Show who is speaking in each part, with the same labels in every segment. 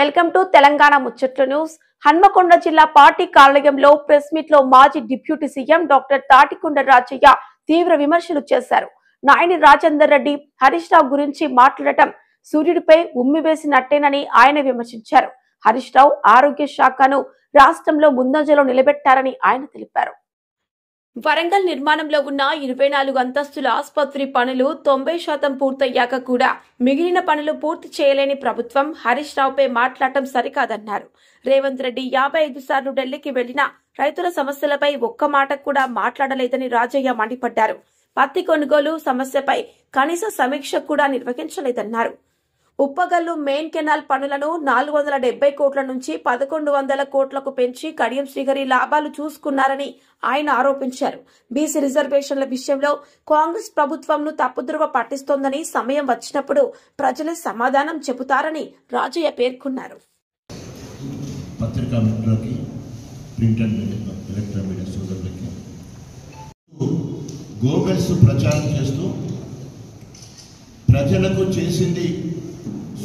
Speaker 1: Welcome to Telangana ముచ్చట్లు news. Hanamkonda జిల్లా party కార్యాలయంలో ప్రెస్ మీట్ లో మాజీ deputy CM doctor Tatikonda Rajaiah తీవ్ర విమర్శలు చేశారు. నాయని రాజేందర్ రెడ్డి హరీష్ రావు గురించి మాట్లాడటం సూర్యుడిపై ఉమ్మి వేసినట్టేనని ఆయన విమర్శించారు. హరీష్ రావు ఆరోగ్య శాఖను రాష్ట్రంలో ముందంజలో నిలబెట్టారని ఆయన తెలిపారు. వరంగల్ నిర్మాణంలో ఉన్న 24 అంతస్తుల ఆసుపత్రి పనులు 90% పూర్తయ్యాక కూడా మిగిలిన పనులు పూర్తి చేయలేని ప్రభుత్వం హరీష్ రావుపై మాట్లాడటం సరికాదన్నారు. రేవంత్ రెడ్డి 55 సార్లు ఢిల్లీకి వెళ్లినా రైతుల సమస్యలపై ఒక్క మాట కూడా మాట్లాడలేదని రాజయ్య మండిపడ్డారు. పత్తి కొనుగోలు సమస్యపై కనీస సమీక్ష కూడా నిర్వహించలేదన్నారు. ఉప్పగల్లు మెయిన్ కెనాల్ పనులను 470 కోట్ల నుంచి 1100 కోట్లకు పెంచి కడియం శ్రీహరి లాభాలు చూసుకున్నారని ఆయన ఆరోపించారు. బీసీ రిజర్వేషన్ల విషయంలో కాంగ్రెస్ ప్రభుత్వంను తప్పుద్రోవ పట్టిస్తోందని సమయం వచ్చినప్పుడు ప్రజలే సమాధానం చెబుతారని రాజయ్య పేర్కొన్నారు.
Speaker 2: ప్రచారం చేస్తూ ప్రజలకు చేసింది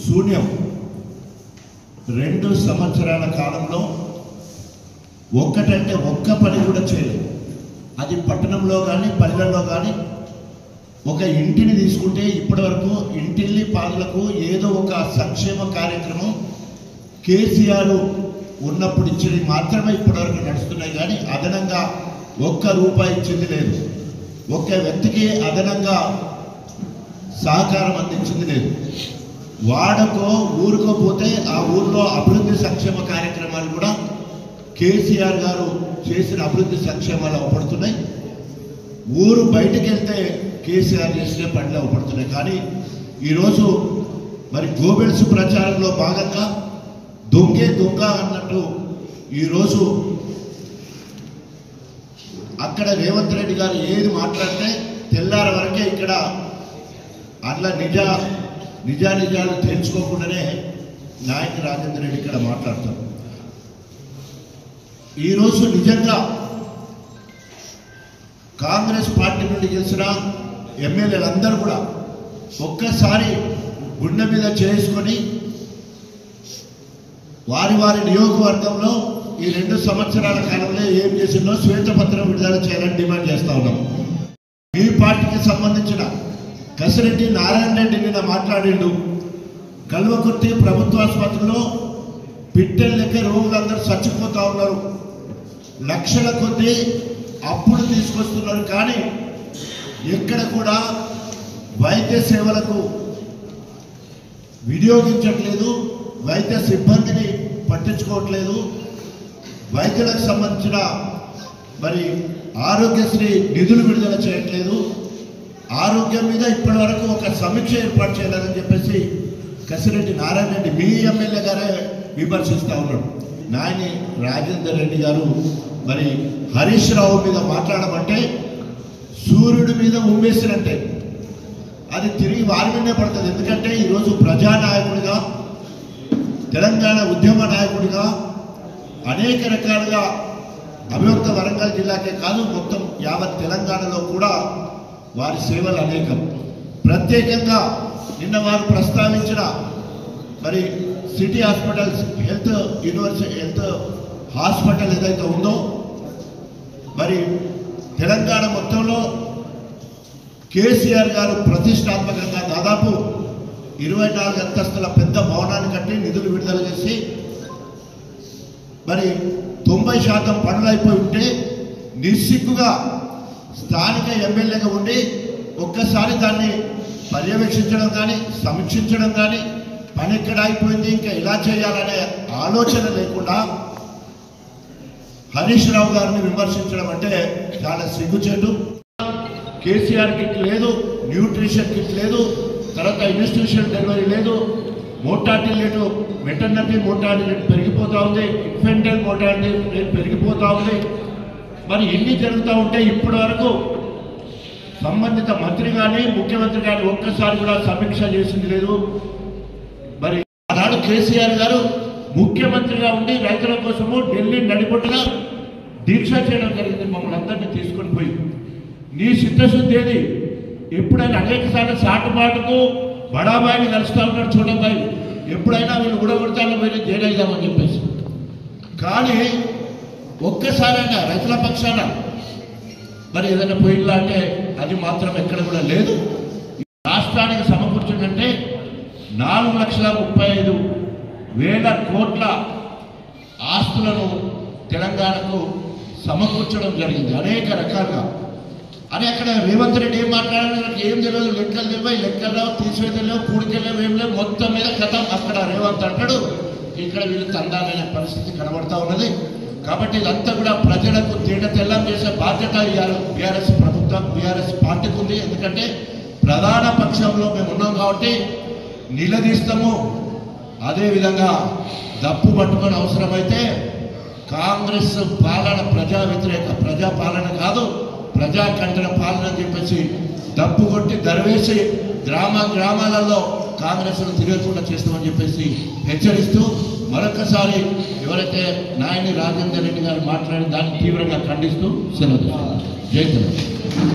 Speaker 2: శూన్యం. 2 సంవత్సరాల కాలంలో ఒక్కటంటే ఒక్క పని కూడా చేయలేదు. అది పట్టణంలో కానీ పల్లెల్లో కానీ ఒక ఇంటిని తీసుకుంటే ఇప్పటి వరకు ఇంటిల్లి పాదులకు ఏదో ఒక సంక్షేమ కార్యక్రమం కేసీఆర్ ఉన్నప్పుడు ఇచ్చేది మాత్రమే ఇప్పటివరకు నడుస్తున్నాయి. కానీ అదనంగా ఒక్క రూపాయి ఇచ్చింది లేదు. ఒక్క వ్యక్తికి అదనంగా సహకారం అందించింది లేదు. వాడకో ఊరుకో పోతే ఆ ఊర్లో అభివృద్ధి సంక్షేమ కార్యక్రమాలు కూడా కేసీఆర్ గారు చేసిన అభివృద్ధి సంక్షేమాలు అవపడుతున్నాయి. ఊరు బయటకు వెళ్తే కేసీఆర్ చేసిన పనులు అవపడుతున్నాయి. కానీ ఈరోజు మరి గోబెల్స్ ప్రచారంలో భాగంగా దొంగే దొంగ అన్నట్టు ఈరోజు అక్కడ రేవంత్ రెడ్డి గారు ఏది మాట్లాడితే తెల్లార వరకే ఇక్కడ అట్లా నిజాలు తెలుసుకోకుండానే నాయని రాజేందర్ రెడ్డి ఇక్కడ మాట్లాడతారు. ఈరోజు నిజంగా కాంగ్రెస్ పార్టీ నుండి గెలిచిన ఎమ్మెల్యేలందరూ కూడా ఒక్కసారి గుండె మీద చేసుకొని వారి నియోజకవర్గంలో ఈ 2 సంవత్సరాల కాలంలో ఏం చేసిందో శ్వేతపత్రం విడుదల చేయాలని డిమాండ్ చేస్తా ఉన్నాం. మీ పార్టీకి సంబంధించిన కసిరెడ్డి నారాయణ రెడ్డి నిన్న మాట్లాడిండు. కల్వకుర్తి ప్రభుత్వ ఆసుపత్రిలో పిట్టెల లెక్క రోగులందరూ చచ్చిపోతా ఉన్నారు. లక్షల కొద్దీ అప్పులు తీసుకొస్తున్నారు. కానీ ఎక్కడ కూడా వైద్య సేవలకు వినియోగించట్లేదు. వైద్య సిబ్బందిని పట్టించుకోవట్లేదు. వైద్యులకు సంబంధించిన మరి ఆరోగ్యశ్రీ నిధులు విడుదల చేయట్లేదు. ఆరోగ్యం మీద ఇప్పటి వరకు ఒక సమీక్ష ఏర్పాటు చేయాలని చెప్పేసి కసిరెడ్డి నారాయణ రెడ్డి మీ ఎమ్మెల్యే గారే విమర్శిస్తూ ఉన్నాడు. నాయని రాజేందర్ రెడ్డి గారు మరి హరీష్ రావు మీద మాట్లాడమంటే సూర్యుడి మీద ఉమ్మేసినట్టే. అది తిరిగి వారి మీదనే పడుతుంది. ఎందుకంటే ఈరోజు ప్రజానాయకుడిగా, తెలంగాణ ఉద్యమ నాయకుడిగా అనేక రకాలుగా అభివృద్ధి వరంగల్ జిల్లాకే కాదు మొత్తం యావత్ తెలంగాణలో కూడా వారి సేవలు అనేకం. ప్రత్యేకంగా నిన్న వారు ప్రస్తావించిన మరి సిటీ హాస్పిటల్స్ హెల్త్ హాస్పిటల్ ఏదైతే ఉందో మరి తెలంగాణ మొత్తంలో కేసీఆర్ గారు ప్రతిష్టాత్మకంగా దాదాపు 24 అంతస్తుల పెద్ద భవనాన్ని కట్టి నిధులు విడుదల చేసి మరి 90% పనులు అయిపోయి ఉంటే నిస్సిగ్గుగా స్థానిక ఎమ్మెల్యేగా ఉండి ఒక్కసారి దాన్ని పర్యవేక్షించడం కానీ సమీక్షించడం కానీ పని ఎక్కడ అయిపోయింది ఇంకా ఇలా చేయాలనే ఆలోచన లేకుండా హరీష్ రావు గారిని విమర్శించడం అంటే చాలా సిగ్గుచేటు. కేసీఆర్ కిట్ లేదు, న్యూట్రిషన్ కిట్ లేదు, తర్వాత ఇన్స్టిట్యూషన్ డెలివరీ లేదు, mortality rate veterinary mortality rate పెరిగిపోతూ ఉంది, ఇన్ఫెంటల్ మోర్టాలిటీ రేటు పెరిగిపోతూ ఉంది. మరి ఇన్ని జరుగుతూ ఉంటే ఇప్పటి వరకు సంబంధిత మంత్రి కానీ ముఖ్యమంత్రి కానీ ఒక్కసారి కూడా సమీక్ష చేసింది లేదు. మరి ఆనాడు కేసీఆర్ గారు ముఖ్యమంత్రిగా ఉండి రైతుల కోసము ఢిల్లీ నడిపొట్టున దీక్ష చేయడం జరిగింది. మమ్మల్ని అందరినీ తీసుకొని పోయి నీ చిత్తశుద్ధి ఏది? ఎప్పుడైనా అనేక సార్లు సాటుబాటుకు బడాబాయిని కలుస్తూ ఉంటాడు. చూడబాయి ఎప్పుడైనా వీళ్ళు ఉడగొడతాను పోయి జైలైదామని చెప్పేసి. కానీ ఒక్కసారైనా రైతుల పక్షాన మరి ఏదైనా పోయిందా అంటే అది మాత్రం ఎక్కడ కూడా లేదు. రాష్ట్రానికి సమకూర్చుందంటే 4,35,000 కోట్ల ఆస్తులను తెలంగాణకు సమకూర్చడం జరిగింది అనేక రకాలుగా. అని అక్కడ రేవంత్ రెడ్డి ఏం మాట్లాడారు, నాకు ఏం తెలియదు, లెక్కలు తెలివై, లెక్కలు తీసివేతలేవు, పూడికెళ్ళేవు, ఏం లేవు, మొత్తం మీద కథం అక్కడ రేవంత్ అంటాడు, ఇక్కడ వీళ్ళు తందాలనే పరిస్థితి కనబడతా ఉన్నది. కాబట్టి ఇదంతా కూడా ప్రజలకు తేట తెల్లం చేసే బాధ్యత బీఆర్ఎస్ ప్రభుత్వం, బీఆర్ఎస్ పార్టీకి ఉంది. ఎందుకంటే ప్రధాన పక్షంలో మేము ఉన్నాం కాబట్టి నిలదీస్తాము. అదేవిధంగా దప్పు పట్టుకొని అవసరమైతే కాంగ్రెస్ పాలన ప్రజా వ్యతిరేక, ప్రజా పాలన కాదు ప్రజాకంఠన పాలన అని చెప్పేసి దప్పు కొట్టి దర్వేసి గ్రామాలలో కాంగ్రెస్ను తిరగకుండా చేస్తామని చెప్పేసి హెచ్చరిస్తూ మరొకసారి ఎవరైతే నాయని రాజేందర్ రెడ్డి గారు మాట్లాడిన దాన్ని తీవ్రంగా ఖండిస్తూ సెలవు. జై తెలంగాణ.